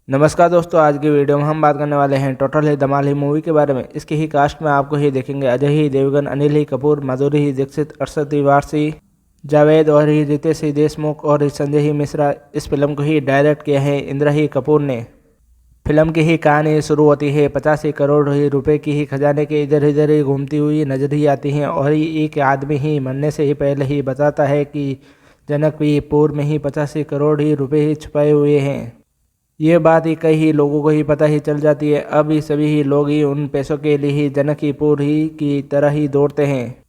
नमस्कार दोस्तों, आज की वीडियो में हम बात करने वाले हैं टोटल ही धमाल ही मूवी के बारे में। इसकी ही कास्ट में आपको ही देखेंगे अजय ही देवगन, अनिल ही कपूर, माधुरी ही दीक्षित, अरशद ही वारसी, जावेद और ही रितेश ही देशमुख और ही संजय ही मिश्रा। इस फिल्म को ही डायरेक्ट किया है इंद्र ही कपूर ने। फिल्म की ही कहानी शुरू होती है 85 करोड़ ही रुपए की ही खजाने के इधर इधर ही घूमती हुई नजर ही आती हैं और ही एक आदमी ही मरने से ही पहले ही बताता है कि जनकपुर में ही 85 करोड़ ही रुपए ही छुपाए हुए हैं। ये बात ही कई लोगों को ही पता ही चल जाती है। अब ही सभी ही लोग ही उन पैसों के लिए ही जनकपुर ही की तरह ही दौड़ते हैं।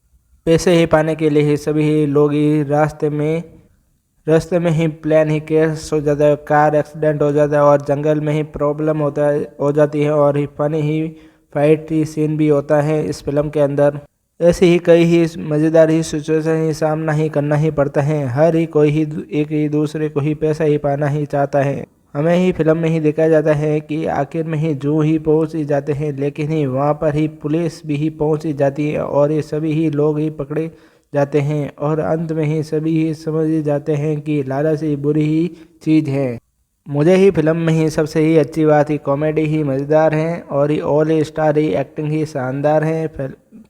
पैसे ही पाने के लिए ही सभी ही लोग ही रास्ते में ही प्लान ही क्रैश हो जाता है, कार एक्सीडेंट हो जाता है और जंगल में ही प्रॉब्लम हो जाती है और ही फनी ही फाइट ही सीन भी होता है इस फिल्म के अंदर। ऐसे ही कई ही मज़ेदार ही सिचुएशन ही सामना ही करना ही पड़ता है। हर ही कोई ही एक ही दूसरे को ही पैसा ही पाना ही चाहता है। हमें ही फिल्म में ही दिखाया जाता है कि आखिर में ही जो ही पहुंच ही जाते हैं, लेकिन ही वहां पर ही पुलिस भी ही पहुंच ही जाती है और ये सभी ही लोग ही पकड़े जाते हैं और अंत में ही सभी ही समझ ही जाते हैं कि लालच ही बुरी ही चीज़ है। मुझे ही फिल्म में ही सबसे ही अच्छी बात ही कॉमेडी ही मज़ेदार है और ही ऑल स्टार ही एक्टिंग ही शानदार है।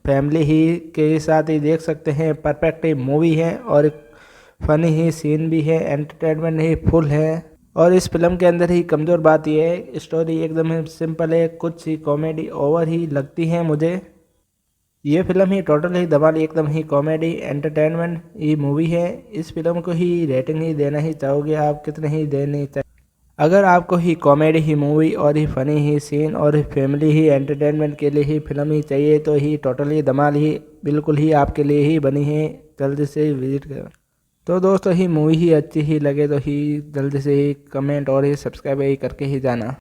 फैमिली ही के साथ ही देख सकते हैं, परफेक्ट ही मूवी है और फनी ही सीन भी है, एंटरटेनमेंट ही फुल है। और इस फिल्म के अंदर ही कमज़ोर बात यह है, स्टोरी एकदम ही सिंपल है, कुछ ही कॉमेडी ओवर ही लगती है मुझे। ये फिल्म ही टोटल ही धमाल एकदम ही कॉमेडी एंटरटेनमेंट ही मूवी है। इस फिल्म को ही रेटिंग ही देना ही चाहोगे आप, कितने ही देने चाहिए? अगर आपको ही कॉमेडी ही मूवी और ही फनी ही सीन और ही फैमिली ही एंटरटेनमेंट के लिए ही फिल्म ही चाहिए तो ही टोटल ही धमाल ही बिल्कुल ही आपके लिए ही बनी है। जल्दी से विजिट करें। तो दोस्तों ही मूवी ही अच्छी ही लगे तो ही जल्दी से ही कमेंट और ही सब्सक्राइब ही करके ही जाना।